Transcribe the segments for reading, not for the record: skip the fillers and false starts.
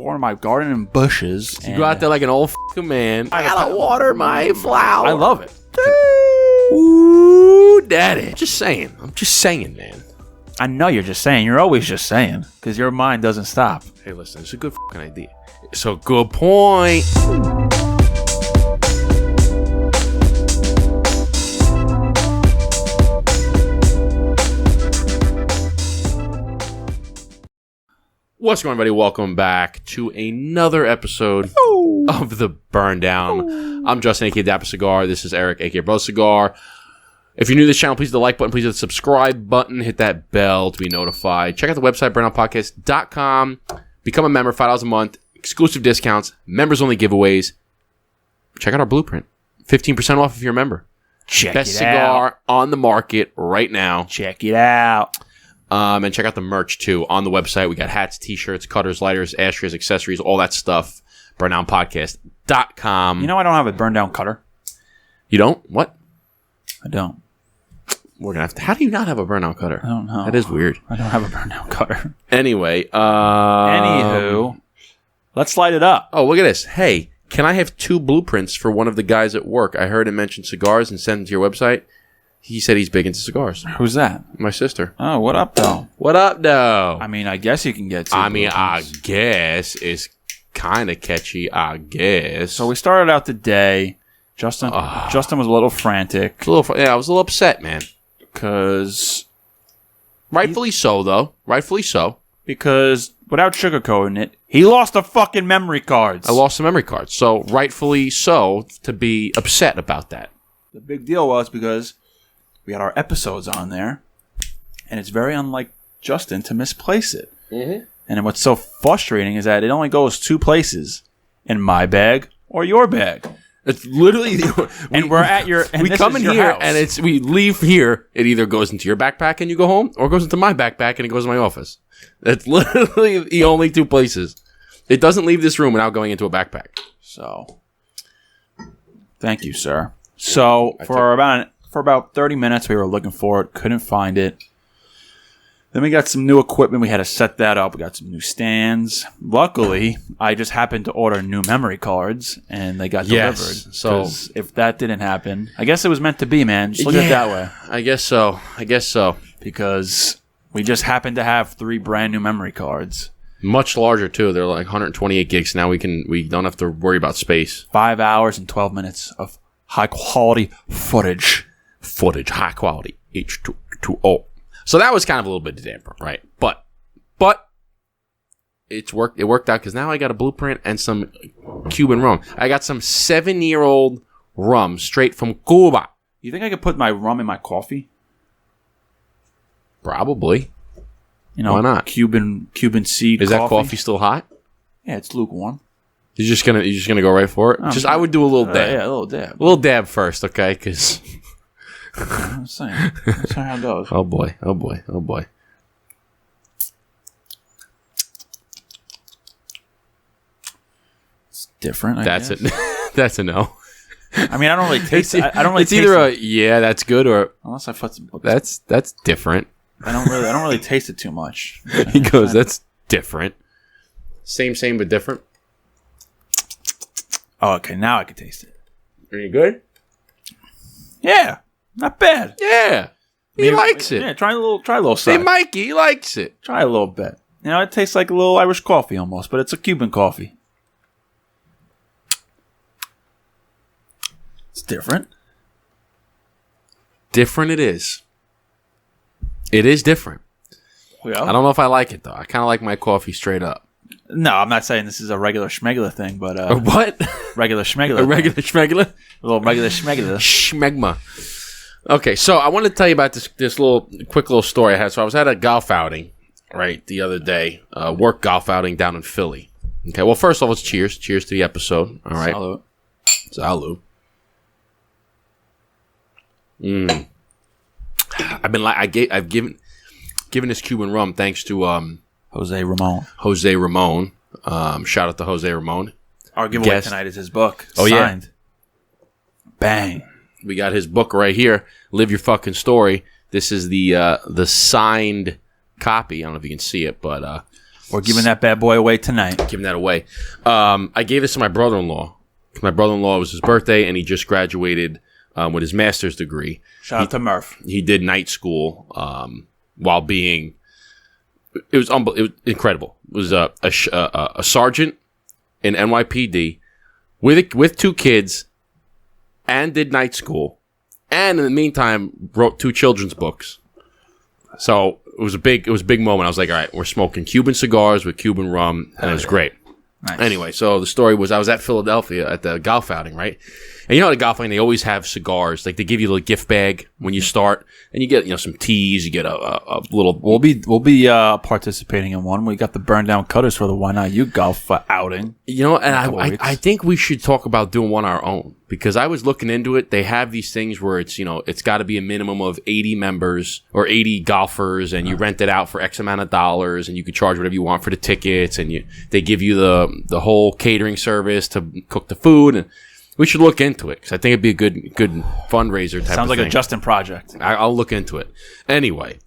water my garden and bushes. You go out there like an old fucking man. I gotta water my flower. I love it. Ooh, daddy. I'm just saying, man. I know you're just saying. You're always just saying. Because your mind doesn't stop. Hey, listen, it's a good fucking idea. It's a good point. What's going on, everybody? Welcome back to another episode of the Burndown. I'm Justin, a.k.a. Dapper Cigar. This is Eric, a.k.a. Bro Cigar. If you're new to this channel, please hit the like button. Please hit the subscribe button. Hit that bell to be notified. Check out the website, burndownpodcast.com. Become a member, $5 a month. Exclusive discounts. Members-only giveaways. Check out our blueprint. 15% off if you're a member. Best cigar on the market right now. Check it out. And check out the merch, too, on the website. We got hats, t-shirts, cutters, lighters, ashtrays, accessories, all that stuff. Burndownpodcast.com. You know I don't have a burn down cutter. You don't? What? I don't. We're gonna have to. How do you not have a burnout cutter? I don't know. That is weird. I don't have a burn down cutter. Anyway. Anywho, let's light it up. Oh, look at this. Hey, can I have 2 blueprints for one of the guys at work? I heard him mention cigars and send them to your website. He said he's big into cigars. Who's that? My sister. Oh, what up, though? What up, though? I mean, I guess you can get 2 I blueprints. guess it's kind of catchy, I guess. So we started out the day. Justin was a little frantic. I was a little upset, man. Because Rightfully so, though. Rightfully so. Because without sugarcoating it, he lost the fucking memory cards. I lost the memory cards. So rightfully so to be upset about that. The big deal was because we had our episodes on there, and it's very unlike Justin to misplace it. Mm-hmm. And what's so frustrating is that it only goes 2 places, in my bag or your bag. It's literally, and we're at your. And we this come is in your here house. and we leave here. It either goes into your backpack and you go home, or it goes into my backpack and it goes to my office. That's literally the only 2 places. It doesn't leave this room without going into a backpack. So, thank you, sir. So for about 30 minutes, we were looking for it, couldn't find it. Then we got some new equipment. We had to set that up. We got some new stands. Luckily, I just happened to order new memory cards, and they got delivered. So if that didn't happen, I guess it was meant to be, man. Just look at it that way. I guess so. Because we just happened to have 3 brand new memory cards. Much larger, too. They're like 128 gigs. Now we don't have to worry about space. 5 hours and 12 minutes of high-quality footage. High quality, H2O. So that was kind of a little bit of damper, right? But it worked out because now I got a blueprint and some Cuban rum. I got some 7-year-old rum straight from Cuba. You think I could put my rum in my coffee? Probably. Why not? Cuban seed. Is that coffee still hot? Yeah, it's lukewarm. You're just gonna go right for it. I would do a little dab. Yeah, a little dab. A little dab first, okay? Because I'm saying that's how it goes. Oh boy. It's different. I guess. That's a no. I mean, I don't really taste it. I don't really. It's either that's good or unless I put some. That's different. I don't really taste it too much. He goes, that's different. Same, but different. Oh, okay. Now I can taste it. Are you good? Yeah, not bad. Yeah, he likes it. Yeah, try a little. Say, Mikey, he likes it. Try a little bit. It tastes like a little Irish coffee almost, but it's a Cuban coffee. It's different. Different it is. It is different. Yeah. I don't know if I like it, though. I kind of like my coffee straight up. No, I'm not saying this is a regular schmegula thing, but... what? Regular schmegula. A regular schmegula? A little regular schmegula. Schmegma. Okay, so I wanted to tell you about this quick little story I had. So I was at a golf outing, right, the other day. Work golf outing down in Philly. Okay, well, first of all, it's cheers. Cheers to the episode. All right. Salud. I've given this Cuban rum thanks to Jose Ramon. Shout out to Jose Ramon. Our giveaway tonight is his book. Oh, signed. Yeah. Bang. We got his book right here. Live Your Fucking Story. This is the signed copy. I don't know if you can see it, but We're giving that bad boy away tonight. Giving that away. I gave this to my brother-in-law. My brother-in-law, it was his birthday, and he just graduated with his master's degree. Shout out to Murph. He did night school while being... It was incredible. It was a sergeant in NYPD with 2 kids and did night school. And in the meantime, wrote 2 children's books. So it was a big moment. I was like, all right, we're smoking Cuban cigars with Cuban rum, and it was great. Nice. Anyway, so the story was I was at Philadelphia at the golf outing, right? And you know, at the golf outing, they always have cigars. Like, they give you a little gift bag when you start, and you get, some teas, you get a little... We'll be participating in one. We got the burn down cutters for the Why Not You golf outing. And I think we should talk about doing one our own, because I was looking into it. They have these things where it's, it's got to be a minimum of 80 members or 80 golfers, and you rent it out for X amount of dollars, and you can charge whatever you want for the tickets, and they give you the whole catering service to cook the food. And we should look into it, because I think it'd be a good fundraiser type Sounds of like thing. a Justin project. I'll look into it. Anyway,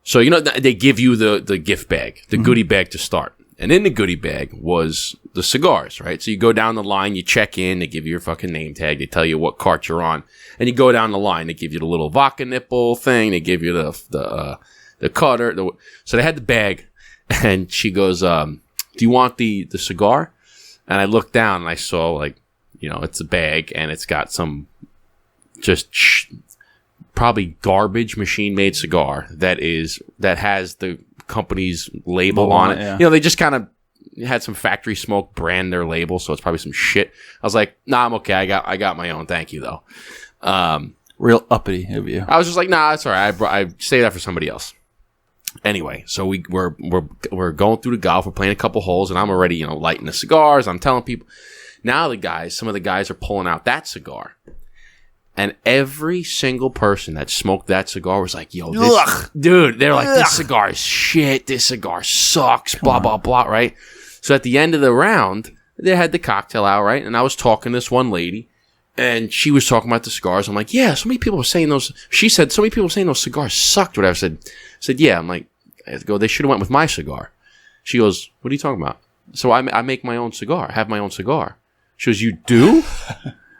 so they give you the gift bag, the goodie bag to start. And in the goodie bag was the cigars, right? So you go down the line, you check in, they give you your fucking name tag, they tell you what cart you're on, and you go down the line, they give you the little vodka nipple thing, they give you the cutter. So they had the bag, and she goes, do you want the cigar? And I looked down, and I saw, it's a bag, and it's got some probably garbage machine-made cigar that has the company's label on it. Yeah. They just kind of had some factory smoke brand their label, so it's probably some shit. I was like, nah, I'm okay. I got my own. Thank you, though. Real uppity of you. I was just like, nah, that's all right. I saved that for somebody else. Anyway, so we're going through the golf. We're playing a couple holes, and I'm already lighting the cigars. I'm telling people. Now some of the guys are pulling out that cigar. And every single person that smoked that cigar was like, yo, dude, they're like, this cigar is shit. This cigar sucks, blah, blah, blah, right? So at the end of the round, they had the cocktail out, right? And I was talking to this one lady, and she was talking about the cigars. I'm like, yeah, so many people were saying those. She said, so many people were saying those cigars sucked, whatever. I said, yeah. I'm like, they should have went with my cigar. She goes, what are you talking about? So I make my own cigar. I have my own cigar. She goes, you do?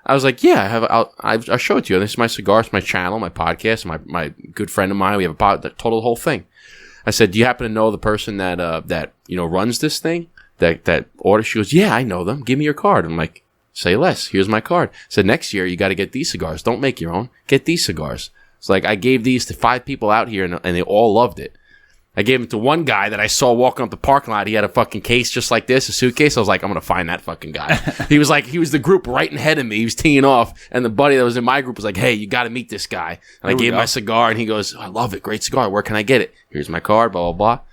I was like, yeah, I'll show it to you. This is my cigar, it's my channel, my podcast, my good friend of mine. We have a pod that told the whole thing. I said, do you happen to know the person that runs this thing? That order? She goes, yeah, I know them. Give me your card. I'm like, say less. Here's my card. I said, next year you got to get these cigars. Don't make your own. Get these cigars. It's like I gave these to 5 people out here, and they all loved it. I gave them to one guy that I saw walking up the parking lot. He had a fucking case just like this, a suitcase. I was like, I'm going to find that fucking guy. He was the group right ahead of me. He was teeing off. And the buddy that was in my group was like, hey, you got to meet this guy. And I gave him my cigar, and he goes, I love it. Great cigar. Where can I get it? Here's my card, blah, blah, blah.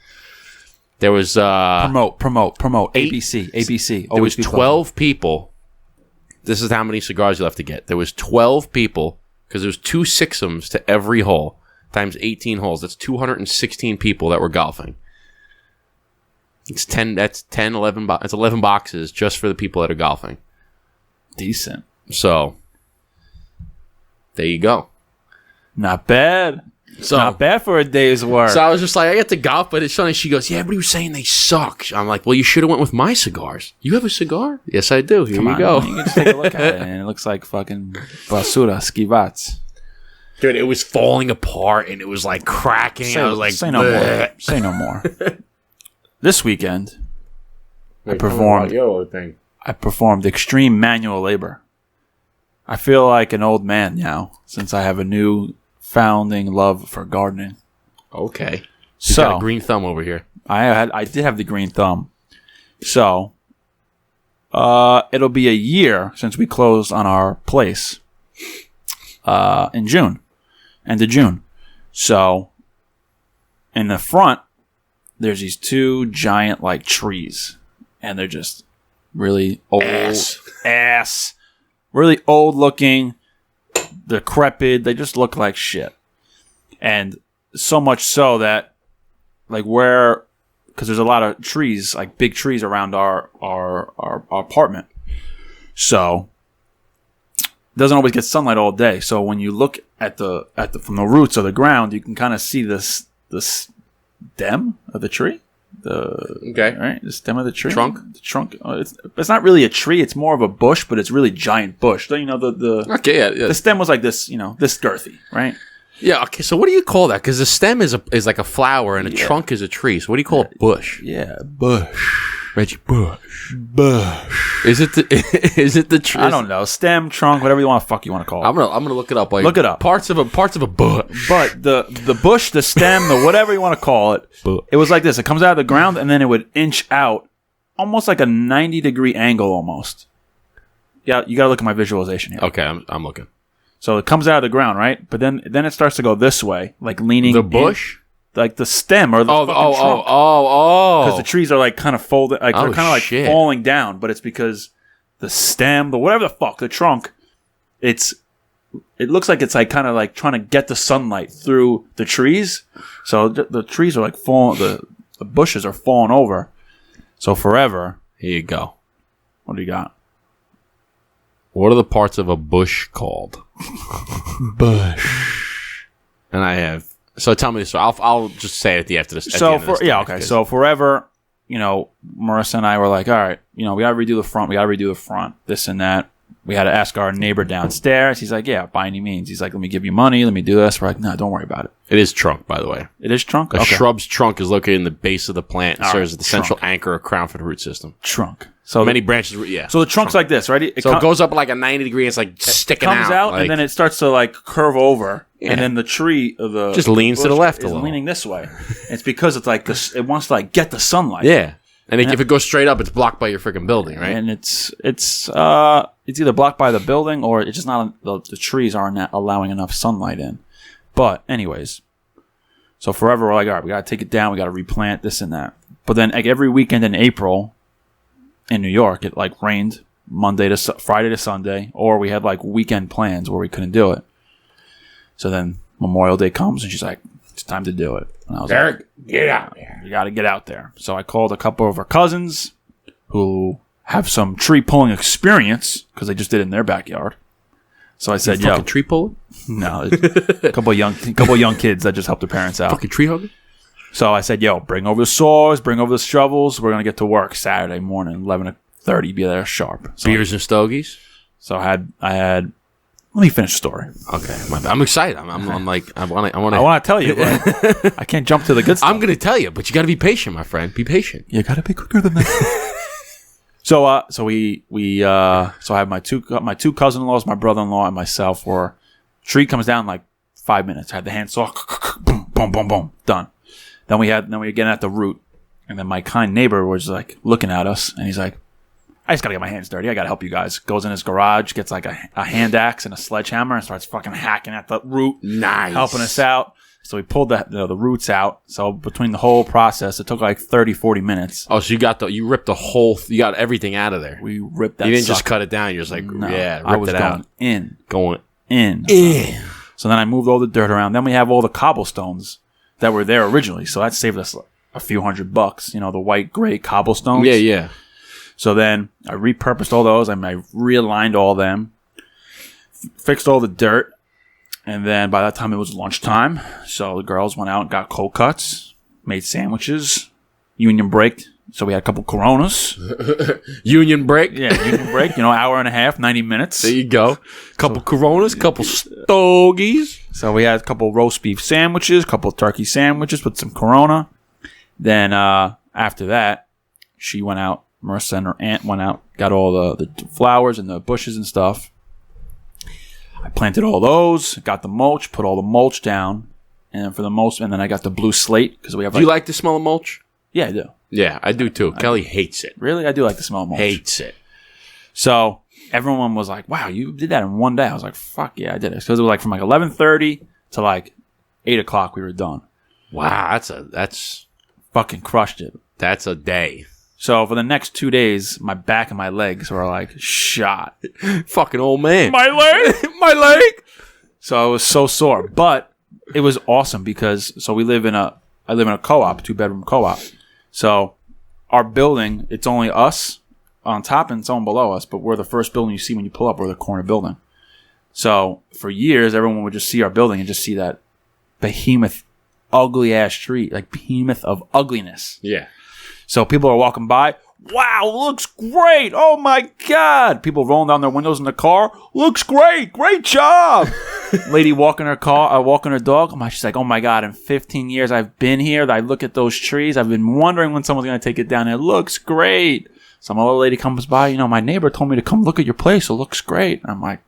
There was... Promote. ABC. There was 12 people. This is how many cigars you'll have to get. There was 12 people, because there was 2 sixums to every hole. Times 18 holes. That's 216 people that were golfing. It's 10. That's 10, 11. It's 11 boxes just for the people that are golfing. Decent. So there you go. Not bad. So not bad for a day's work. So I was just like, I get to golf, but it's funny. She goes, yeah, everybody was saying they suck. I'm like, well, you should have went with my cigars. You have a cigar? Yes, I do. Here you go. You can just take a look at it, and it looks like fucking basura, skivats. Dude, it was falling apart, and it was like cracking. I was like, say no more. Say no more. This weekend, I performed extreme manual labor. I feel like an old man now, since I have a new founding love for gardening. Okay. You got a green thumb over here. I did have the green thumb. So, it'll be a year since we closed on our place in June. End of June. So, in the front, there's these 2 giant, trees. And they're just really old. Ass. Really old looking. Decrepit. They just look like shit. And so much so that, because there's a lot of trees, big trees around our apartment. So, doesn't always get sunlight all day. So when you look at from the roots of the ground, you can kind of see this stem of the tree. Right, the stem of the tree. Trunk? The trunk. It's not really a tree. It's more of a bush, but it's really giant bush. You know, Okay, yeah. The stem was like this, you know, this girthy, right? Yeah, okay, so what do you call that? Because the stem is like a flower and a trunk is a tree. So what do you call a bush? Yeah, bush. Reggie Bush. Bush. Is it the tree? I don't know. Stem, trunk, whatever you want to call it. I'm gonna look it up. Like, look it up. Parts of a bush. But the bush, the stem, the whatever you want to call it, it was like this. It comes out of the ground and then it would inch out almost like a 90-degree angle almost. Yeah, you got to look at my visualization here. Okay, I'm looking. So it comes out of the ground, right? But then it starts to go this way, like leaning. The bush? Like the stem or the fucking trunk. Because the trees are like kind of folded, like they're kind of like falling down, but it's because the stem, whatever the fuck, the trunk, it looks like it's like kind of like trying to get the sunlight through the trees. So the trees are like falling, the bushes are falling over. So forever. Here you go. What do you got? What are the parts of a bush called? Bush. And I have. So tell me this. So I'll just say it at the end of this. So forever, you know, Marissa and I were like, all right, you know, we got to redo the front. This and that. We had to ask our neighbor downstairs. He's like, yeah, by any means. He's like, let me give you money. Let me do this. We're like, no, don't worry about it. It is trunk, by the way. It is trunk? A shrub's trunk is located in the base of the plant and serves as the central anchor or crown for the root system. Trunk. So many branches, yeah. So the trunk's like this, right? It goes up like a 90 degree. It's like sticking out. It comes out like, and then it starts to like curve over. Yeah. And then the tree of the just leans to the left a little. Leaning this way. It's because it's like this. It wants to like get the sunlight. Yeah. And if it goes straight up, it's blocked by your freaking building, right? And it's either blocked by the building or it's just not the trees aren't allowing enough sunlight in. But anyways, so forever we're like, all right, we got to take it down. We got to replant this and that. But then like every weekend in April in New York, it like rained Friday to Sunday, or we had like weekend plans where we couldn't do it. So then Memorial Day comes and she's like, it's time to do it. And I was Eric, get out there. You got to get out there. So I called a couple of her cousins who have some tree pulling experience because they just did it in their backyard. So I said, "Yo, tree puller." No, a couple of young kids that just helped their parents out. Fucking tree hugger. So I said, "Yo, bring over the saws, bring over the shovels. We're gonna get to work Saturday morning, 11:30. Be there sharp." So beers and stogies. So I had. Let me finish the story. Okay, I'm excited. I'm like I want to tell you, but I can't jump to the good stuff. I'm going to tell you, but you got to be patient, my friend. Be patient. You got to be quicker than that. So I have my two cousin-in-laws, my brother-in-law, and myself. Where tree comes down in like 5 minutes. I had the handsaw, boom, boom, boom, boom, done. Then we were getting at the root, and then my kind neighbor was like looking at us, and he's like, I just got to get my hands dirty. I got to help you guys. Goes in his garage, gets like a hand axe and a sledgehammer and starts fucking hacking at the root. Nice. Helping us out. So we pulled the roots out. So between the whole process, it took like 30, 40 minutes. Oh, so you ripped you got everything out of there. We ripped that. You didn't just cut it down. You're just like, I was going in. Going in. So then I moved all the dirt around. Then we have all the cobblestones that were there originally. So that saved us a few $100. You know, the white, gray cobblestones. Yeah, yeah. So then I repurposed all those. I realigned all them, fixed all the dirt, and then by that time it was lunchtime. So the girls went out and got cold cuts, made sandwiches, union break. So we had a couple Coronas. Union break? Yeah, union break. Hour and a half, 90 minutes. There you go. Couple Coronas, couple stogies. So we had a couple roast beef sandwiches, couple turkey sandwiches with some Corona. Then after that, she went out. Marissa and her aunt went out, got all the flowers and the bushes and stuff. I planted all those, got the mulch, put all the mulch down, and then I got the blue slate because we have. Do you like the smell of mulch? Yeah, I do. Yeah, I do too. Kelly hates it. Really, I do like the smell of mulch. Hates it. So everyone was like, "Wow, you did that in one day." I was like, "Fuck yeah, I did it." Because it was like from like 11:30 to like 8:00 we were done. Wow, that's fucking crushed it. That's a day. So for the next 2 days, my back and my legs were like shot. Fucking old man. My leg, my leg. So I was so sore, but it was awesome because I live in a co-op, 2-bedroom co-op. So our building, it's only us on top and someone below us, but we're the first building you see when you pull up. We're the corner building. So for years, everyone would just see our building and just see that behemoth ugly ass tree, like behemoth of ugliness. Yeah. So people are walking by. Wow, looks great. Oh my God. People rolling down their windows in the car. Looks great. Great job. Lady walking her car, walking her dog. She's like, oh my God, in 15 years I've been here. I look at those trees. I've been wondering when someone's going to take it down. It looks great. Some other lady comes by. My neighbor told me to come look at your place. It looks great. And I'm like,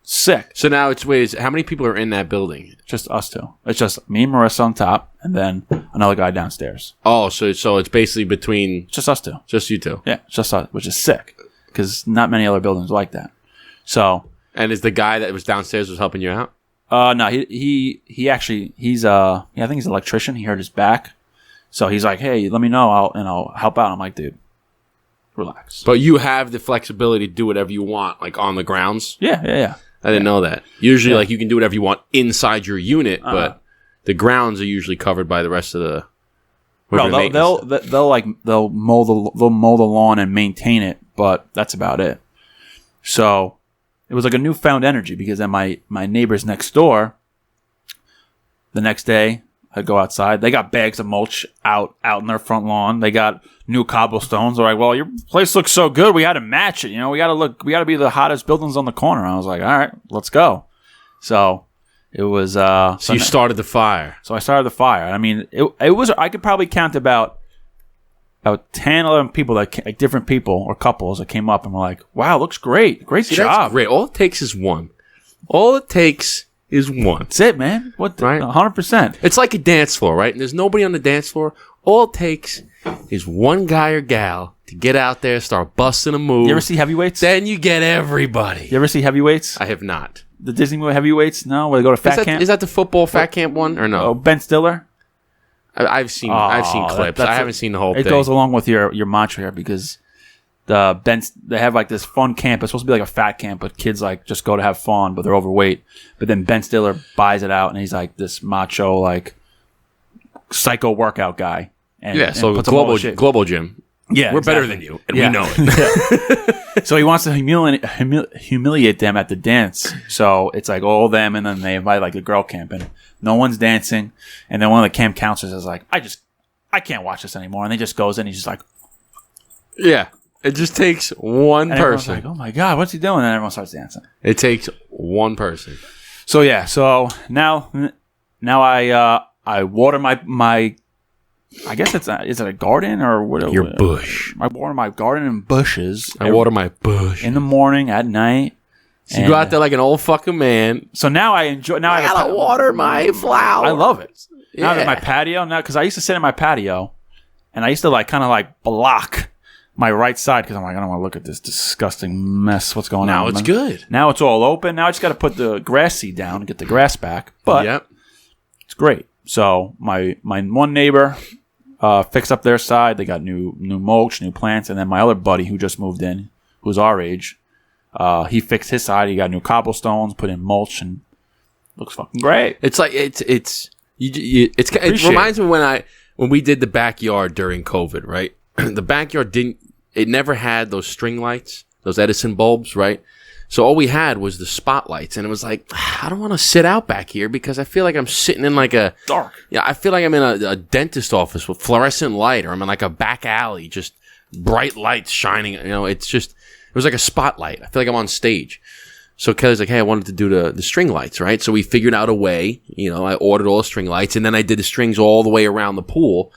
sick. So now how many people are in that building? Just us two. It's just me and Marissa on top, and then another guy downstairs. Oh, so it's basically between Just us two. just you two. Yeah, just us, which is sick because not many other buildings like that. So, And is the guy that was downstairs was helping you out? no, he actually he's I think he's an electrician. He hurt his back, so he's like, hey, let me know, I'll help out. I'm like, dude, relax. But you have the flexibility to do whatever you want, like on the grounds. Yeah. I didn't know that. Usually, like you can do whatever you want inside your unit, but the grounds are usually covered by the rest of the. No, they'll mow the lawn and maintain it, but that's about it. So it was like a newfound energy because then my neighbors next door. The next day, I'd go outside. They got bags of mulch out in their front lawn. They got new cobblestones. They're like, well, your place looks so good. We had to match it. We got to be the hottest buildings on the corner. I was like, all right, let's go. So it was. So you started the fire. So I started the fire. I mean, it was. I could probably count about 10, 11 people like different people or couples that came up and were like, wow, looks great. Great job. That's great. All it takes is one. That's it, man. What? Right? 100%. It's like a dance floor, right? And there's nobody on the dance floor. All it takes is one guy or gal to get out there, start busting a move. You ever see Heavyweights? Then you get everybody. You ever see Heavyweights? I have not. The Disney movie Heavyweights? No, where they go to fat camp. Is that the football fat camp one or no? Oh, Ben Stiller. I've seen clips. I haven't seen the whole thing. It goes along with your mantra here because they have like this fun camp. It's supposed to be like a fat camp, but kids like just go to have fun, but they're overweight. But then Ben Stiller buys it out, and he's like this macho, like psycho workout guy. And, so puts global gym. Yeah, we're better than you, and we know it. Yeah. So he wants to humiliate them at the dance. So it's like all them, and then they invite like the girl camp, and no one's dancing. And then one of the camp counselors is like, I can't watch this anymore. And he just goes in, he's just like, yeah. It just takes one person. Like, oh my God, what's he doing? And everyone starts dancing. It takes one person. So yeah, now I water my I guess is it a garden or what? Your bush. I water my garden and bushes. I water my bush in the morning, at night. So you go out there like an old fucking man. So now I enjoy. Now I gotta water my flower. I love it. Yeah. Now that my patio, because I used to sit in my patio, and I used to kind of block my right side because I'm like, I don't want to look at this disgusting mess. What's going on? Now it's good. Now it's all open. Now I just got to put the grass seed down and get the grass back. But it's great. So my one neighbor fixed up their side. They got new mulch, new plants, and then my other buddy who just moved in, who's our age, he fixed his side. He got new cobblestones, put in mulch, and looks fucking great. It's like it reminds me when we did the backyard during COVID, right? The backyard it never had those string lights, those Edison bulbs, right? So all we had was the spotlights, and it was like, I don't want to sit out back here because I feel like I'm sitting in like a dark. Yeah, I feel like I'm in a dentist office with fluorescent light, or I'm in like a back alley, just bright lights shining. It was like a spotlight. I feel like I'm on stage. So Kelly's like, hey, I wanted to do the string lights, right? So we figured out a way. I ordered all the string lights, and then I did the strings all the way around the pool.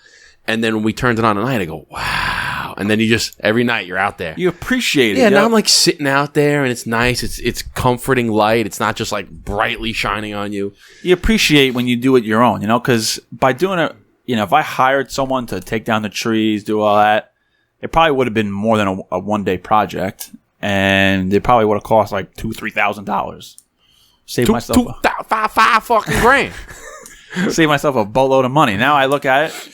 And then when we turned it on at night, I go, wow. And then every night you're out there. You appreciate it. Yeah, now I'm like sitting out there and it's nice. It's comforting light. It's not just like brightly shining on you. You appreciate when you do it your own, because by doing it, if I hired someone to take down the trees, do all that, it probably would have been more than a one-day project. And it probably would have cost like $2,000-$3,000. Save myself five fucking grand. Save myself a boatload of money. Now I look at it.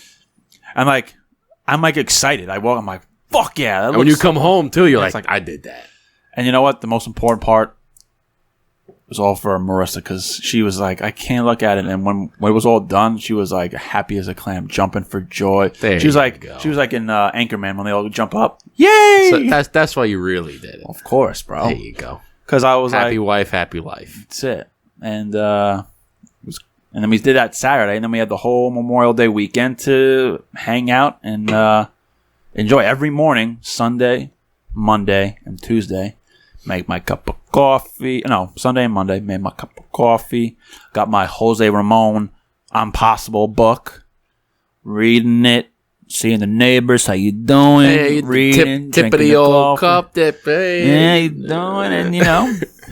I'm like excited. I'm like, fuck yeah. And when you come home too, you're like, I did that. And you know what? The most important part was all for Marissa because she was like, I can't look at it. And when it was all done, she was like happy as a clam, jumping for joy. She was like in Anchorman when they all jump up. Yay! So that's why you really did it. Of course, bro. There you go. Because I was happy wife, happy life. That's it. And And then we did that Saturday, and then we had the whole Memorial Day weekend to hang out and enjoy every morning, Sunday, Monday, and Tuesday. Make my cup of coffee. No, Sunday and Monday, made my cup of coffee. Got my Jose Ramon Impossible book. Reading it. Seeing the neighbors, how you doing? Hey, reading, tip of the old cup, dip. Hey, yeah, you doing? And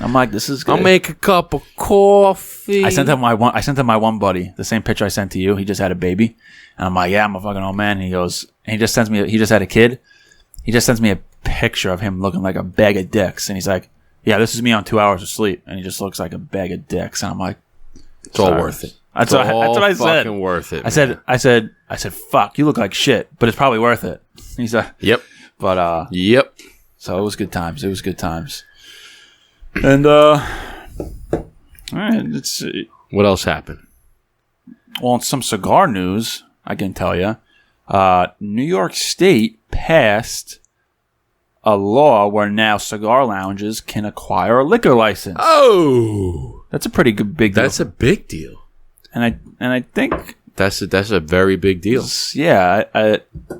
I'm like, this is good. I'll make a cup of coffee. I sent him my one buddy, the same picture I sent to you. He just had a baby, and I'm like, yeah, I'm a fucking old man. And he goes, and he just sends me. He just had a kid. He just sends me a picture of him looking like a bag of dicks, and he's like, yeah, this is me on 2 hours of sleep, and he just looks like a bag of dicks, and I'm like, it's all worth it. That's what I said. Fucking worth it. I said, fuck, you look like shit, but it's probably worth it. He's like, yep. But yep. So it was good times. And all right, let's see. What else happened? Well, in some cigar news, I can tell you, New York State passed a law where now cigar lounges can acquire a liquor license. Oh, that's a pretty big deal. That's a big deal. And I think that's a very big deal. Yeah,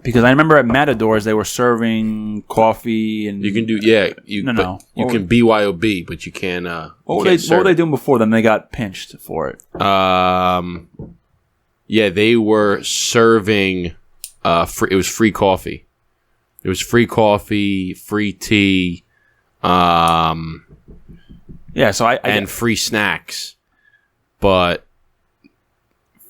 because I remember at Matadors they were serving coffee and you can do you can BYOB, but you can't. What were they doing before then? They got pinched for it. Yeah, they were serving. It was free coffee. It was free coffee, free tea. Yeah, so and free snacks, but.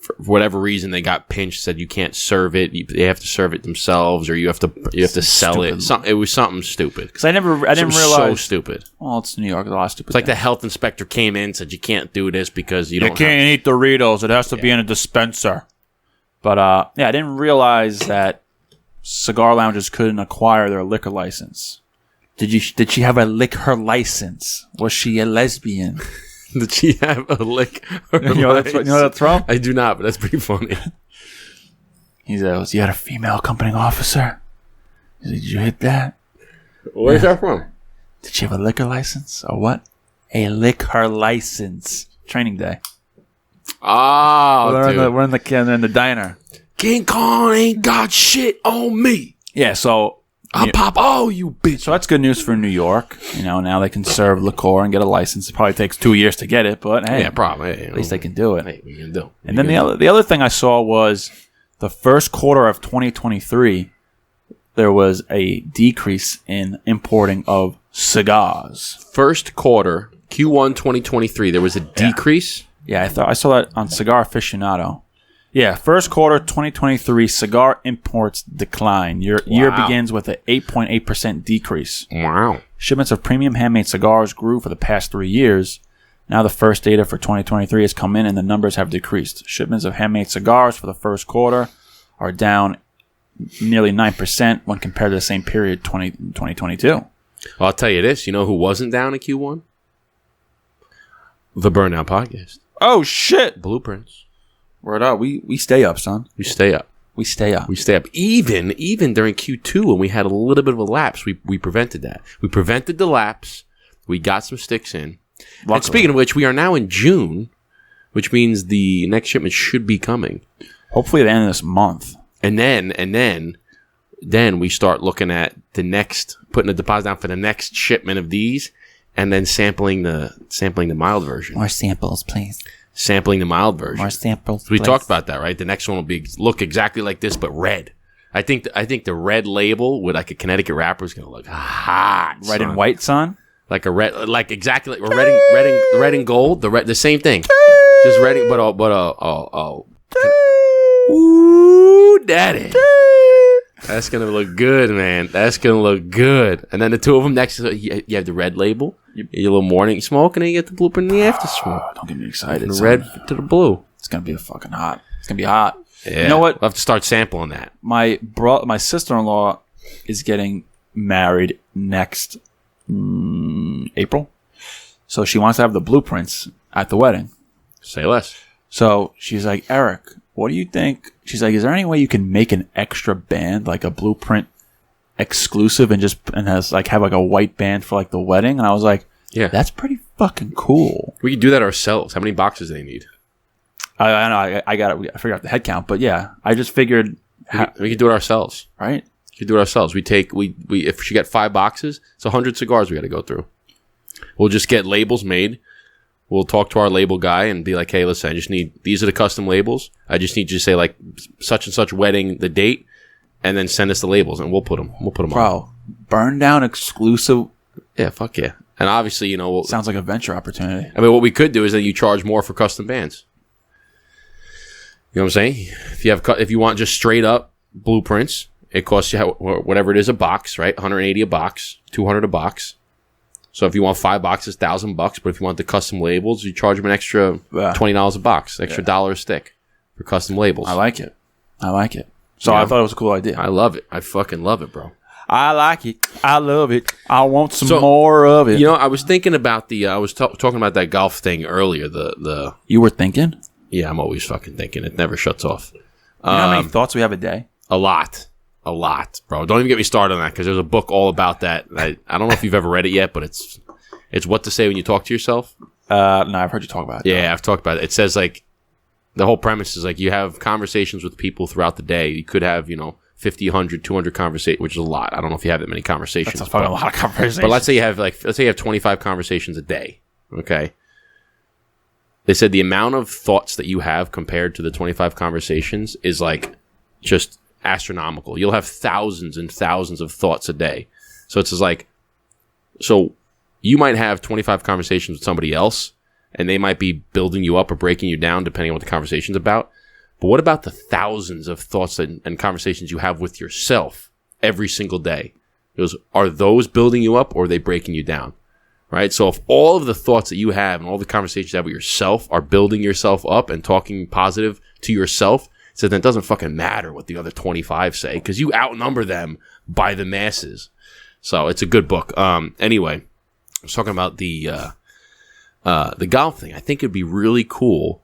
For whatever reason, they got pinched. Said you can't serve it. They have to serve it themselves, or you have to sell it. It was something stupid. Because I didn't realize. So stupid. Well, it's New York. There's a lot of stupid. It's like the health inspector came in and said you can't do this because you can't eat Doritos. It has to be in a dispenser. But I didn't realize that cigar lounges couldn't acquire their liquor license. Did she have a liquor license? Was she a lesbian? Did she have a lick? You know that's from? I do not, but that's pretty funny. He said, "You had a female accompanying officer." He said, "Did you hit that?" Where's that from? Did she have a liquor license or what? A liquor license. Training day. Oh, we're in the diner. King Kong ain't got shit on me. Yeah, so. I'll pop all you bitch. So that's good news for New York. Now they can serve liqueur and get a license. It probably takes 2 years to get it, but hey, probably. At least they can do it. Hey, we can do. And then the other thing I saw was the first quarter of 2023. There was a decrease in importing of cigars. First quarter Q1 2023. There was a decrease. Yeah, I saw that on Cigar Aficionado. Yeah, first quarter 2023 cigar imports decline. Year begins with an 8.8% decrease. Wow. Shipments of premium handmade cigars grew for the past 3 years. Now the first data for 2023 has come in and the numbers have decreased. Shipments of handmade cigars for the first quarter are down nearly 9% when compared to the same period 2022. Well, I'll tell you this. You know who wasn't down in Q1? The Burndown Podcast. Oh, shit. Blueprints. Word up. We stay up, son. We stay up. We stay up. Even during Q2 when we had a little bit of a lapse, we prevented that. We prevented the lapse. We got some sticks in. Luckily. And speaking of which, we are now in June, which means the next shipment should be coming. Hopefully at the end of this month. And then we start looking at putting a deposit down for the next shipment of these, and then sampling the mild version. More samples, please. Sampling the mild version. More samples. We talked about that, right? The next one will look exactly like this, but red. I think the red label with like a Connecticut wrapper is going to look hot. Red and white, son. Like a red, like exactly like red and gold. The same thing. Just red, ooh, daddy. That's gonna look good, man. That's gonna look good. And then the two of them next to you have the red label. Your little morning smoke, and then you get the blueprint in the after smoke. Don't get me excited. From the red to the blue. It's gonna be fucking hot. It's gonna be hot. Yeah. You know what? We'll have to start sampling that. My sister-in-law is getting married next April, so she wants to have the blueprints at the wedding. Say less. So she's like, Eric, what do you think? She's like, is there any way you can make an extra band, like a blueprint exclusive, and have like a white band for like the wedding? And I was like, yeah, that's pretty fucking cool. We could do that ourselves. How many boxes do they need? I know. I got it. I figured out the head count, but yeah, I just figured we could do it ourselves, right? We could do it ourselves. We if she got 5 boxes, it's 100 cigars we got to go through. We'll just get labels made. We'll talk to our label guy and be like, hey, listen, these are the custom labels. I just need you to say like such and such wedding, the date, and then send us the labels and we'll put them on. Bro, burn down exclusive. Yeah, fuck yeah. And obviously, sounds like a venture opportunity. I mean, what we could do is that you charge more for custom bands. You know what I'm saying? If you want just straight up blueprints, it costs you whatever it is a box, right? 180 a box, 200 a box. So if you want 5 boxes, $1,000. But if you want the custom labels, you charge them an extra $20 a box, extra $1 a stick for custom labels. I like it. So I thought it was a cool idea. I love it. I fucking love it, bro. I like it. I love it. I want some more of it. I was thinking about I was talking about that golf thing earlier. The You were thinking? Yeah, I'm always fucking thinking. It never shuts off. You know how many thoughts we have a day? A lot, bro. Don't even get me started on that because there's a book all about that. I don't know if you've ever read it yet, but it's what to say when you talk to yourself. No, I've heard you talk about it. Yeah, I've talked about it. It says like the whole premise is like you have conversations with people throughout the day. You could have 50, 100, 200 conversations, which is a lot. I don't know if you have that many conversations. That's a fucking lot of conversations. But let's say you have 25 conversations a day. Okay. They said the amount of thoughts that you have compared to the 25 conversations is like just astronomical. You'll have thousands and thousands of thoughts a day. So it's just like, so you might have 25 conversations with somebody else and they might be building you up or breaking you down depending on what the conversation's about. But what about the thousands of thoughts and conversations you have with yourself every single day? Are those building you up or are they breaking you down? Right? So if all of the thoughts that you have and all the conversations you have with yourself are building yourself up and talking positive to yourself, so then it doesn't fucking matter what the other 25 say because you outnumber them by the masses. So it's a good book. Anyway, I was talking about the golf thing. I think it'd be really cool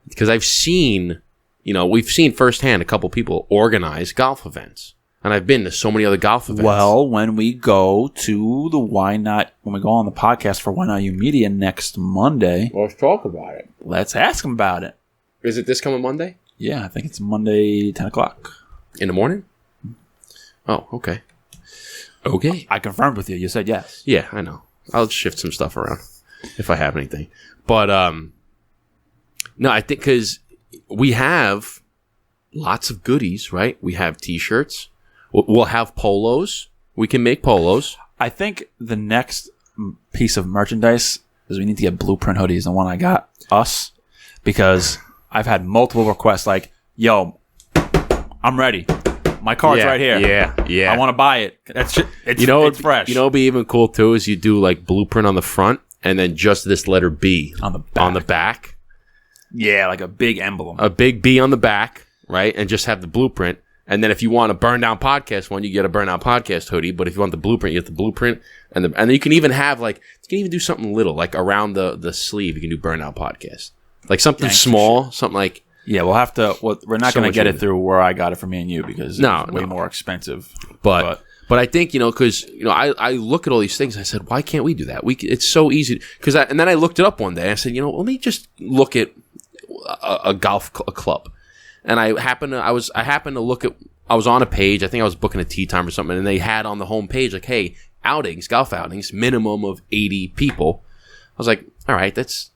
because I've seen, we've seen firsthand a couple people organize golf events. And I've been to so many other golf events. Well, when we go to the when we go on the podcast for Why Not You Media next Monday. Let's talk about it. Let's ask them about it. Is it this coming Monday? Yeah, I think it's Monday, 10 o'clock. In the morning? Oh, okay. Okay. I confirmed with you. You said yes. Yeah, I know. I'll shift some stuff around if I have anything. But, no, I think because we have lots of goodies, right? We have T-shirts. We'll have polos. We can make polos. I think the next piece of merchandise is we need to get blueprint hoodies, the one I got us, because I've had multiple requests like, yo, I'm ready. My card's right here. Yeah. I want to buy it. It's it's fresh. What'd be even cool too is you do like blueprint on the front and then just this letter B on the back. Yeah, like a big emblem. A big B on the back, right? And just have the blueprint. And then if you want a Burn Down Podcast one, you get a Burn Down Podcast hoodie. But if you want the blueprint, you get the blueprint. And then you can even have you can even do something little, like around the sleeve, you can do Burn Down Podcast. Like something small, something like. Yeah, we'll have to. We're not going to get it through where I got it from me and you because it's way more expensive. But I think because I look at all these things. And I said, why can't we do that? It's so easy and then I looked it up one day. And I said, let me just look at a golf club. And I happened to look at. I was on a page. I think I was booking a tee time or something, and they had on the home page like, "Hey, outings, golf outings, minimum of 80 people." I was like, "All right, that's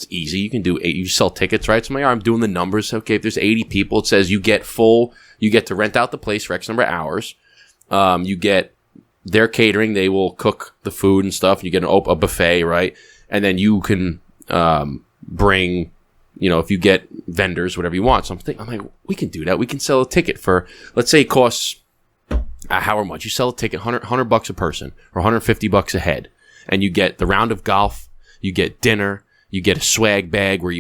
easy. You can do 8. You sell tickets, right?" So I'm like, I'm doing the numbers. Okay, if there's 80 people, it says you get to rent out the place for X number of hours. You get their catering. They will cook the food and stuff. You get a buffet, right? And then you can bring. If you get vendors, whatever you want. So I'm like, we can do that. We can sell a ticket for, let's say it costs however much. You sell a ticket, $100 a person or $150 a head. And you get the round of golf, you get dinner, you get a swag bag where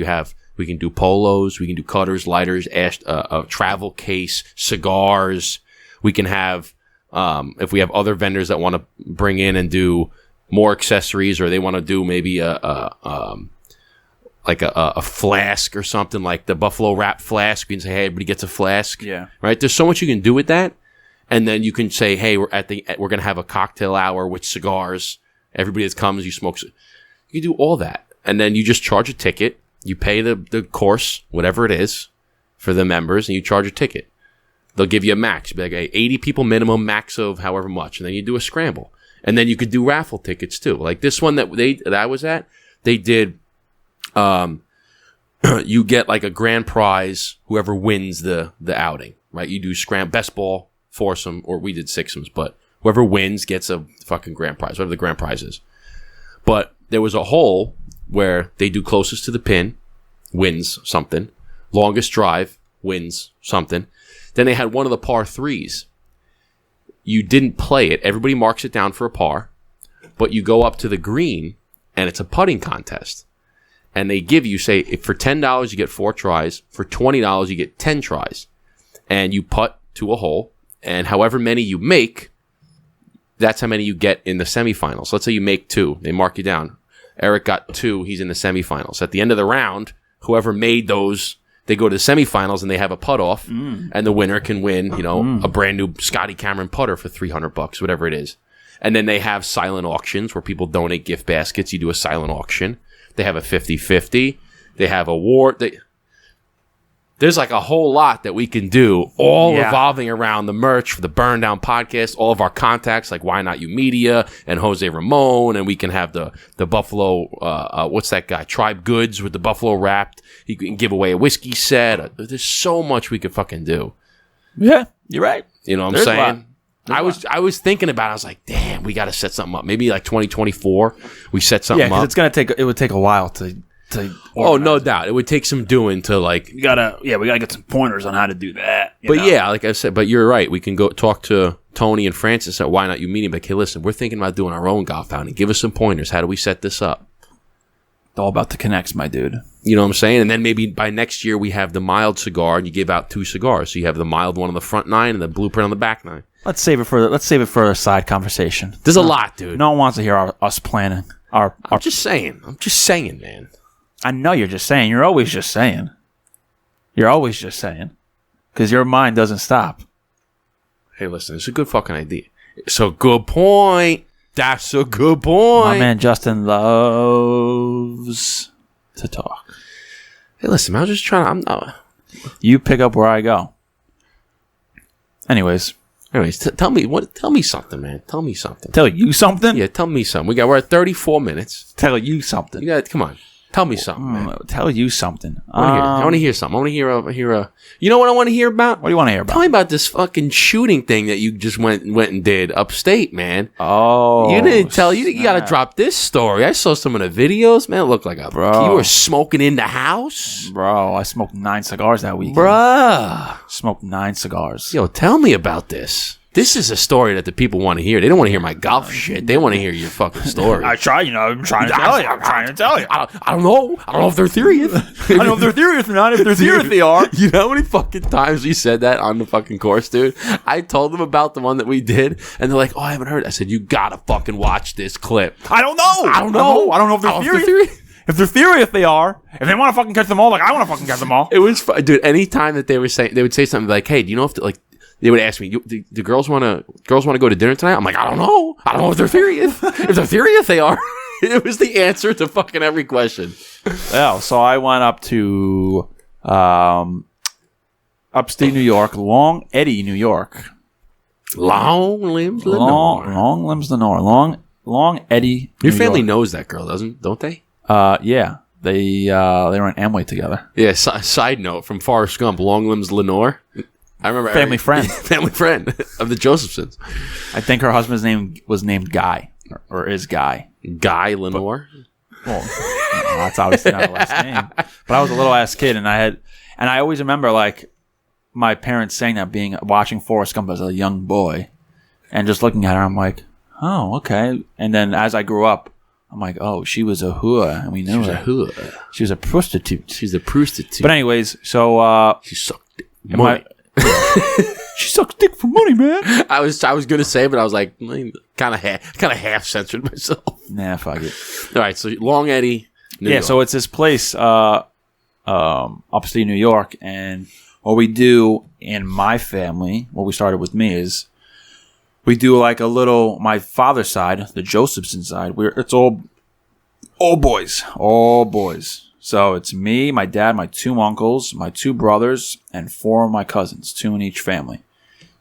we can do polos, we can do cutters, lighters, a travel case, cigars. We can have, if we have other vendors that want to bring in and do more accessories or they want to do maybe a flask or something like the Buffalo Wrap flask. You can say, hey, everybody gets a flask. Yeah. Right? There's so much you can do with that. And then you can say, hey, we're going to have a cocktail hour with cigars. Everybody that comes, you smoke. You can do all that. And then you just charge a ticket You pay the course, whatever it is, for the members, and you charge a ticket. They'll give you a max. Be like, hey, 80 people minimum, max of however much. And then you do a scramble. And then you could do raffle tickets, too. Like this one that I was at, they did, you get like a grand prize, whoever wins the outing, right? You do best ball, foursome, or we did sixsomes, but whoever wins gets a fucking grand prize, whatever the grand prize is. But there was a hole where they do closest to the pin, wins something. Longest drive, wins something. Then they had one of the par threes. You didn't play it. Everybody marks it down for a par. But you go up to the green, and it's a putting contest. And they give you, say, if for $10 you get 4 tries. For $20 you get 10 tries. And you putt to a hole. And however many you make, that's how many you get in the semifinals. Let's say you make 2. They mark you down. Eric got 2. He's in the semifinals. At the end of the round, whoever made those, they go to the semifinals and they have a putt off. And the winner can win, a brand new Scotty Cameron putter for $300, whatever it is. And then they have silent auctions where people donate gift baskets. You do a silent auction. They have a 50-50. They have a award. There's like a whole lot that we can do, all revolving around the merch for the Burn Down podcast, all of our contacts like Why Not You Media and Jose Ramon, and we can have the Buffalo, what's that guy, Tribe Goods with the Buffalo wrapped. You can give away a whiskey set. There's so much we could fucking do. Yeah, you're right. You know what I'm saying? I was thinking about it. I was like, damn, we got to set something up. Maybe like 2024, we set something up. Yeah, because it would take a while to oh, no doubt. It would take some doing to like... we gotta get some pointers on how to do that. But yeah, like I said, but you're right. We can go talk to Tony and Francis at Why Not You Meeting. Like, hey, listen, we're thinking about doing our own golf outing. Give us some pointers. How do we set this up? It's all about the connects, my dude. You know what I'm saying? And then maybe by next year we have the mild cigar and you give out 2 cigars. So you have the mild one on the front 9 and the blueprint on the back 9. Let's save it for a side conversation. There's a lot, dude. No one wants to hear us planning. I'm just saying, man. I know you're just saying. You're always just saying. Because your mind doesn't stop. Hey, listen, it's a good fucking idea. It's a good point. That's a good point. My man Justin loves to talk. Hey, listen, man, I was just trying to... You pick up where I go. Anyways, tell me something, man. Tell me something. Tell you something? Yeah, tell me something. We're at 34 minutes. Tell you something. Come on. Tell me something, man. Tell you something. I want to hear something. I want to hear a... You know what I want to hear about? What do you want to hear about? Tell me about this fucking shooting thing that you just went and did upstate, man. Oh. You didn't tell... You got to drop this story. I saw some of the videos, man. It looked like a... Bro. You were smoking in the house? Bro, I smoked 9 cigars that weekend. Bruh. Smoked 9 cigars. Yo, tell me about this. This is a story that the people want to hear. They don't want to hear my golf shit. They want to hear your fucking story. I'm trying to tell you. I don't know. I don't know if they're serious. I don't know if they're serious or not. If they're serious, they are. You know how many fucking times we said that on the fucking course, dude? I told them about the one that we did, and they're like, oh, I haven't heard it. I said, you gotta fucking watch this clip. I don't know. I don't know if they're serious. If they're serious, they are. If they want to fucking catch them all, like I want to fucking catch them all. It was fun. Dude, any time that they would say something like, hey, do you know if, like, they would ask me, do girls want to go to dinner tonight? I'm like, I don't know. I don't know if they're serious. If they're serious, they are. It was the answer to fucking every question. Yeah, so I went up to upstate New York, Long Eddy, New York. Long Limbs Lenore. Long Limbs Lenore. Long Eddy. Your family knows that girl, don't they? Yeah. They were in Amway together. Yeah, side note from Forrest Gump, Long Limbs Lenore. I remember family friend of the Josephsons. I think her husband's name was named Guy or is Guy. Guy Lenore. Well, that's obviously not a last name. But I was a little ass kid, and I always remember like my parents saying that watching Forrest Gump as a young boy, and just looking at her, I'm like, oh, okay. And then as I grew up, I'm like, oh, she was a whore, and we knew her. She was a prostitute. She's a prostitute. But anyways, so she sucked money. She sucks dick for money, man. I was gonna say, but I was like, kind of half censored myself. Nah, fuck it. All right, so Long Eddy, New York. So it's this place, upstate New York, and what we do in my family, what we started with me is we do like a little. My father's side, the Josephson side, it's all boys, So it's me, my dad, my 2 uncles, my 2 brothers, and 4 of my cousins, 2 in each family.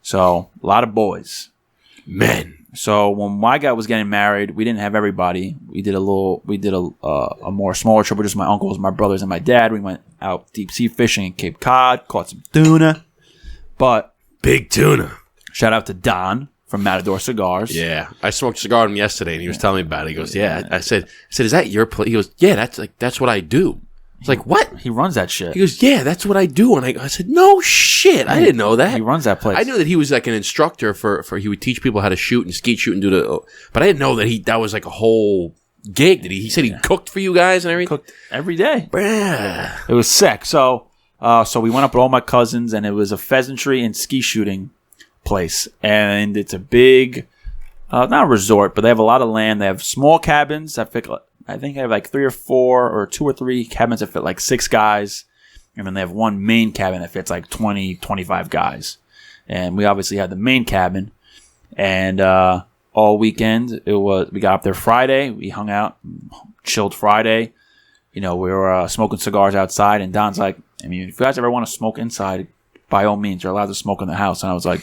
So a lot of boys. Men. So when my guy was getting married, we didn't have everybody. We did a more smaller trip with just my uncles, my brothers, and my dad. We went out deep sea fishing in Cape Cod, caught some tuna. But big tuna. Shout out to Don from Matador Cigars. Yeah, I smoked a cigar with him yesterday, and he was telling me about it. He goes, "Yeah." I said, "Is that your place?" He goes, "Yeah, that's what I do." I was like, "What?" He runs that shit. He goes, "Yeah, that's what I do." And I said, "No shit, I didn't know that." He runs that place. I knew that he was like an instructor for he would teach people how to shoot and skeet shoot and but I didn't know that that was like a whole gig. That he said he cooked for you guys and everything. Cooked every day. Bruh. It was sick. So we went up with all my cousins, and it was a pheasantry and ski shooting place, and it's a big, not a resort, but they have a lot of land. They have small cabins that fit. I think they have like 3 or 4 or 2 or 3 cabins that fit like 6 guys. And then they have one main cabin that fits like 20, 25 guys. And we obviously had the main cabin. And all weekend, we got up there Friday. We hung out, chilled Friday. We were smoking cigars outside. And Don's like, I mean, if you guys ever want to smoke inside, by all means, you're allowed to smoke in the house. And I was like,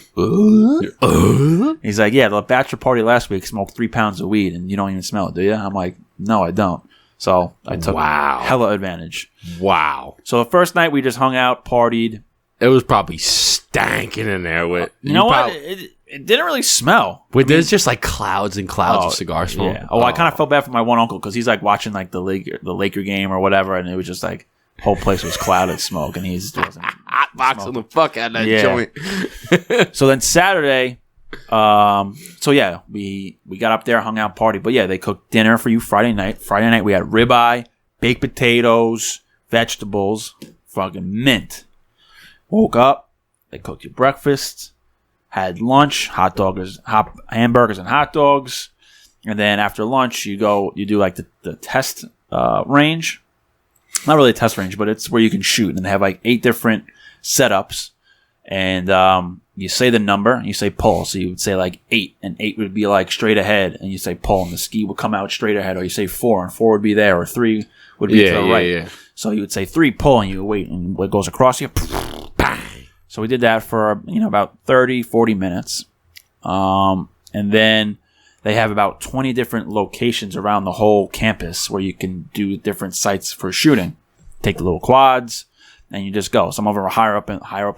He's like, yeah, the bachelor party last week smoked 3 pounds of weed and you don't even smell it, do you? I'm like, no, I don't. So I took hella advantage. Wow. So the first night we just hung out, partied. It was probably stanking in there with. You know what? It didn't really smell. There's just like clouds and clouds of cigar smoke. Yeah. I kind of felt bad for my one uncle because he's like watching like the Laker game or whatever, and it was just like whole place was clouded smoke, and he's just hotboxing the fuck out of that joint. So then Saturday, we got up there, hung out, party. But yeah, they cooked dinner for you Friday night. Friday night we had ribeye, baked potatoes, vegetables, fucking mint. Woke up, they cooked you breakfast, had lunch, hamburgers and hot dogs, and then after lunch you do like the test range. Not really a test range, but it's where you can shoot, and they have like 8 different setups, and you say the number, and you say pull. So you would say like 8, and 8 would be like straight ahead, and you say pull, and the Skeet would come out straight ahead, or you say 4, and 4 would be there, or 3 would be to the right. Yeah. So you would say 3, pull, and you would wait, and what goes across you, bang. So we did that for about 30, 40 minutes, and then they have about 20 different locations around the whole campus where you can do different sites for shooting. Take the little quads, and you just go. Some of them are higher up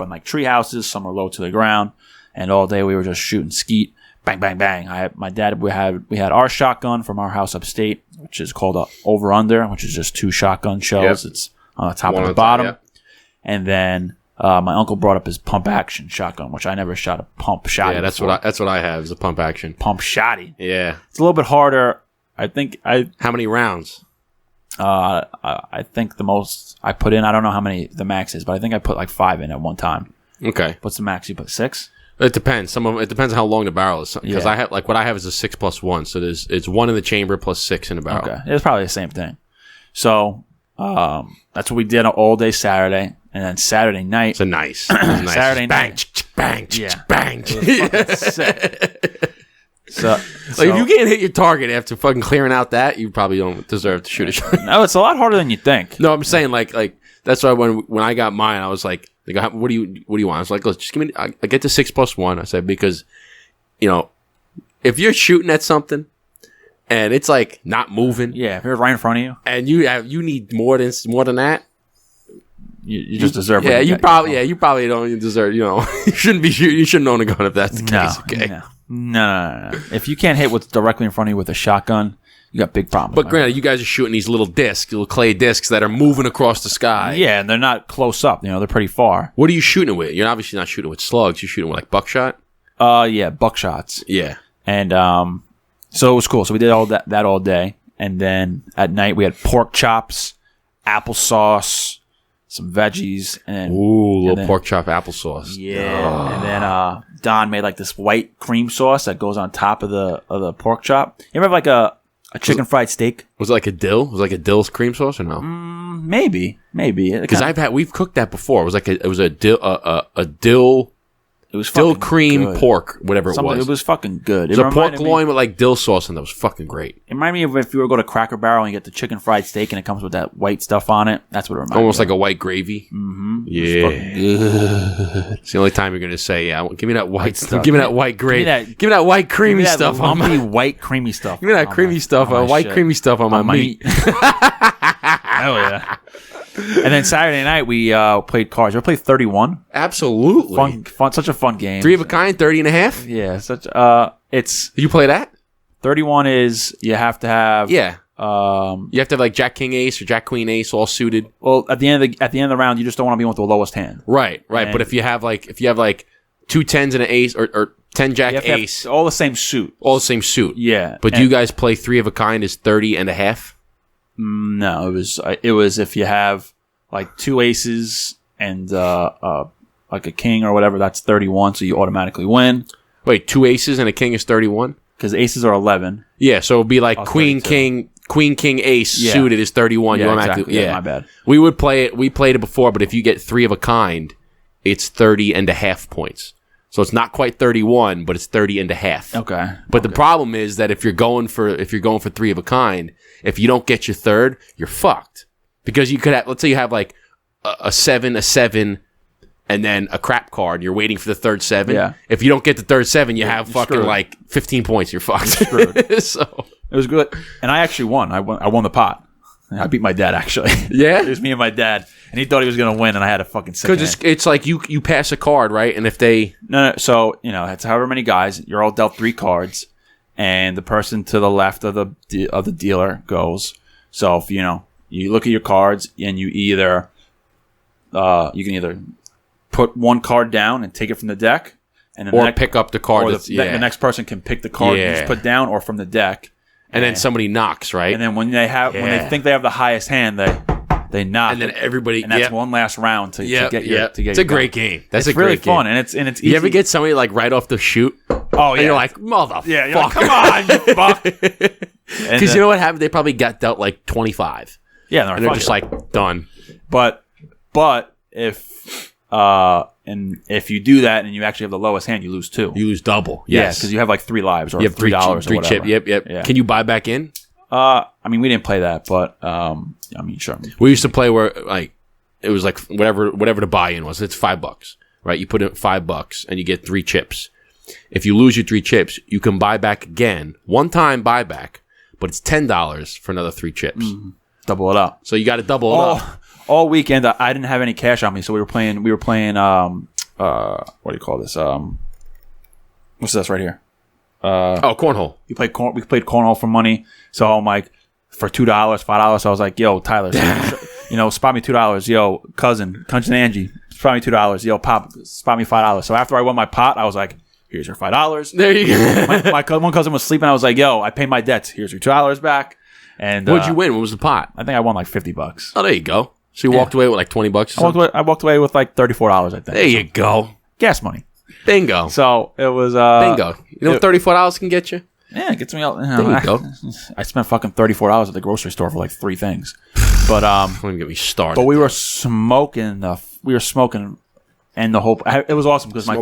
in like tree houses. Some are low to the ground. And all day we were just shooting skeet, bang, bang, bang. We had our shotgun from our house upstate, which is called a over under, which is just 2 shotgun shells. Yep. It's on the top and the bottom. Yep. And then my uncle brought up his pump action shotgun, which I never shot a pump shotty. Yeah, that's what I have is a pump action. Pump shotty. Yeah. It's a little bit harder. How many rounds? I think the most I put in, I don't know how many the max is, but I think I put like 5 in at one time. Okay. What's the max? You put 6? It depends. It depends how long the barrel is. Because I have what I have is a 6+1, so it's 1 in the chamber plus 6 in the barrel. Okay, it's probably the same thing. So that's what we did all day Saturday, and then Saturday night. It's nice. Saturday night, bang, bang. It was sick. So if you can't hit your target after fucking clearing out that, you probably don't deserve to shoot a shot. No, it's a lot harder than you think. No, I'm saying like that's why when I got mine, I was like, what do you want? I was like, let's just give me. I get the 6+1. I said because, if you're shooting at something and it's like not moving, if it's right in front of you, and you need more than that. You just deserve. You probably don't even deserve. You shouldn't be shooting. You shouldn't own a gun if that's the case. Okay. No. If you can't hit what's directly in front of you with a shotgun, you got big problems. But granted, you guys are shooting these little clay discs that are moving across the sky. Yeah, and they're not close up. They're pretty far. What are you shooting with? You're obviously not shooting with slugs. You're shooting with like buckshot. Yeah, buckshots. Yeah, and so it was cool. So we did all that all day, and then at night we had pork chops, applesauce, some veggies, and pork chop applesauce. Yeah, and then Don made like this white cream sauce that goes on top of the pork chop. You ever have like a chicken fried steak? Was it like a dill? Was it like a dill cream sauce or no? Maybe. Because we've cooked that before. It was like it was a dill It was dill fucking cream good. pork, whatever it was. It was fucking good. It was a pork loin with like dill sauce, and that was fucking great. It reminded me of if you were to go to Cracker Barrel and you get the chicken fried steak and it comes with that white stuff on it. That's what it reminded me. Almost like a white gravy. Mm-hmm. Yeah. It's the only time you're going to say, yeah, give me that white stuff. Give me that white gravy. Give me that white creamy stuff on my white creamy stuff. Give me that creamy stuff, white creamy stuff on my meat. Hell yeah. And then Saturday night we played cards. We played 31. Absolutely. Fun, such a fun game. 3 of a kind, 30 and a half? Yeah, it's Did you play that? 31 is you have to have you have to have like Jack King Ace or Jack Queen Ace all suited. Well, at the end of the round, you just don't want to be with the lowest hand. Right. And but if you have like 2 10s and an ace or 10 Jack Ace, all the same suit. All the same suit. Yeah. But do you guys play 3 of a kind is 30 and a half? No, it was if you have like 2 aces and like a king or whatever, that's 31, so you automatically win. Wait, 2 aces and a king is 31? Because aces are 11. Yeah, so it would be like queen, 32. King, ace suited is 31. Yeah, you automatically, exactly. Yeah, my bad. We would play it. We played it before, but if you get 3 of a kind, it's 30 and a half points. So it's not quite 31, but it's 30 and a half. Okay. But the problem is that if you're going for 3 of a kind, if you don't get your third, you're fucked. Because you could have, let's say you have like a 7, and then a crap card. You're waiting for the third 7. Yeah. If you don't get the third 7, you have fucking screwed. like 15 points. You're fucked. So it was good, and I actually won. I won the pot. I beat my dad actually. Yeah? It was me and my dad, and he thought he was gonna win, and I had a fucking second. because it's like you pass a card, right? And if they No. So it's however many guys. You're all dealt 3 cards, and the person to the left of the dealer goes. So if you look at your cards, and you can either put 1 card down and take it from the deck, and then pick up the card. Or the next person can pick the card you just put down, or from the deck. And then somebody knocks, right? And then when they think they have the highest hand, they knock. And then everybody, and that's one last round to get your. It's a great game. That's it's a great really game. fun, and it's easy. You ever get somebody like right off the shoot? Oh yeah, and you're like motherfucker. Yeah, you're like, come on, you fuck. Because you know what happened? They probably got dealt like 25. Yeah, and they're just like done. But if you do that and you actually have the lowest hand, you lose 2. You lose double. Yeah, Yes, because you have like 3 lives or you have $3 or three whatever. chip. Yep. Yeah. Can you buy back in? I mean, we didn't play that, but sure. We used to play where like it was like whatever the buy-in was. It's $5, right? You put in $5 and you get 3 chips. If you lose your 3 chips, you can buy back again. One-time buyback, but it's $10 for another 3 chips. Mm-hmm. Double it up. So you got to double it up. All weekend, I didn't have any cash on me, so we were playing. What do you call this? What's this right here? Cornhole. We played cornhole for money. So I'm like, for $2, $5. So I was like, yo, Tyler, spot me $2. Yo, cousin Angie, spot me $2. Yo, Pop, spot me $5. So after I won my pot, I was like, here's your $5. There you go. my one cousin was sleeping. I was like, yo, I paid my debts. Here's your $2 back. And what'd you win? What was the pot? I think I won like $50. Oh, there you go. So you walked away with like $20. I walked away with like $34. I think. There you go. Gas money. Bingo. So it was bingo. You know what $34 can get you? Yeah, it gets me out. There you go. I spent fucking $34 at the grocery store for like 3 things. But don't even get me started. But we were smoking and the whole. It was awesome because my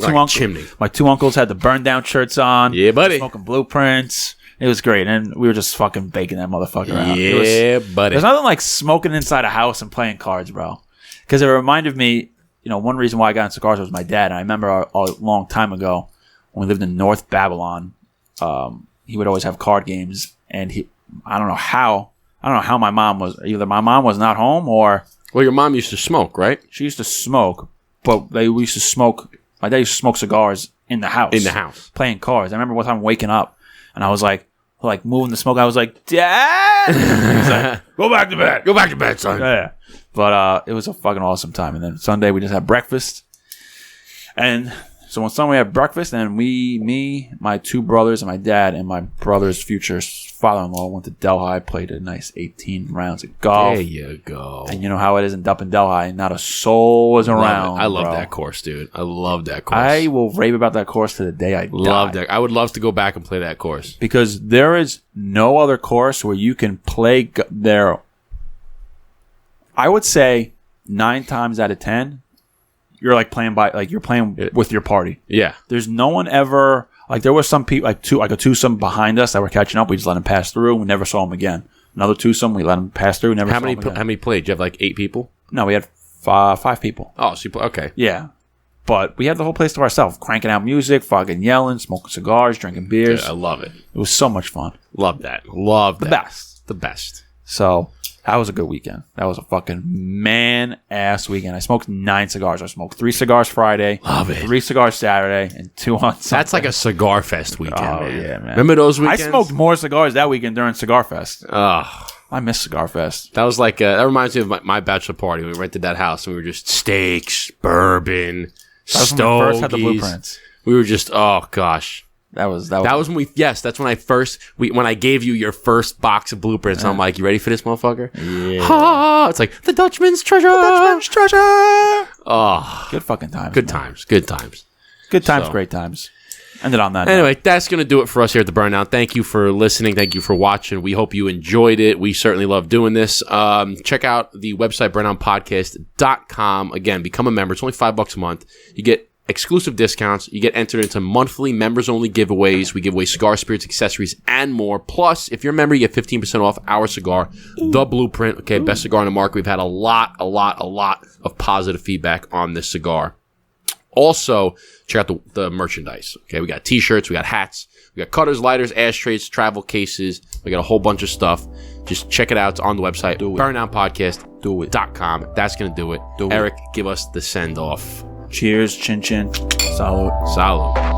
2 uncles had the burn down shirts on. Yeah, buddy. Smoking blueprints. It was great, and we were just fucking baking that motherfucker out. Yeah, buddy. There's nothing like smoking inside a house and playing cards, bro. Because it reminded me, one reason why I got into cigars was my dad. And I remember a long time ago when we lived in North Babylon, he would always have card games, and I don't know how my mom was. Either my mom was not home or your mom used to smoke, right? She used to smoke, but we used to smoke. My dad used to smoke cigars in the house. In the house, playing cards. I remember one time waking up. And I was like moving the smoke. I was like, Dad! He's like, go back to bed. Go back to bed, son. Yeah. But it was a fucking awesome time. And then Sunday, we just had breakfast. And so on Sunday, we had breakfast. And me, my 2 brothers, and my dad, and my brother's future father-in-law went to Delhi, played a nice 18 rounds of golf. There you go. And you know how it is in Delhi. Not a soul was around. I love that course, dude. I love that course. I will rave about that course to the day I love die. that. I would love to go back and play that course. Because there is no other course where you can play there. I would say 9 times out of 10, you're like playing you're playing with your party. Yeah. There's no one ever like there was some people like a twosome behind us that were catching up. We just let them pass through. We never saw them again. Another twosome, we let them pass through. Never. How many played? Did you have like 8 people? No, we had 5 people. Oh, so okay. Yeah. But we had the whole place to ourselves, cranking out music, fucking yelling, smoking cigars, drinking beers. Dude, I love it. It was so much fun. Love that. Love The that. best. The best. So that was a good weekend. That was a fucking man-ass weekend. I smoked 9 cigars. I smoked 3 cigars Friday. Love it. 3 cigars Saturday, and 2 on Sunday. That's like a cigar fest weekend, Oh, man. yeah, man. Remember those weekends? I smoked more cigars that weekend during Cigar Fest. Oh, I miss Cigar Fest. that was like that reminds me of my bachelor party. We rented that house and we were just steaks, bourbon, That was when we first had the stogies. blueprints. We were just gosh. That was That was when that's when when I gave you your first box of blueprints. I'm like, you ready for this, motherfucker? Yeah. Ha! It's like the Dutchman's treasure. treasure. Oh, Good fucking times. good man. times. Good times. Good times, So. great times. Ended on that note. Anyway, that's going to do it for us here at the Burndown. Thank you for listening. Thank you for watching. We hope you enjoyed it. We certainly love doing this. Check out the website, burndownpodcast.com. Again, become a member. It's only $5 a month. You get exclusive discounts. You get entered into monthly members-only giveaways. We give away cigar, spirits, accessories, and more. Plus, if you're a member, you get 15% off our cigar, The Blueprint. Okay, best cigar on the market. We've had a lot of positive feedback on this cigar. Also, check out the merchandise. Okay, we got t-shirts, we got hats, we got cutters, lighters, ashtrays, travel cases. We got a whole bunch of stuff. Just check it out. It's on the website, burndownpodcast.com. That's going to do it. Eric, give us the send-off. Cheers, chin chin, salute. Salud.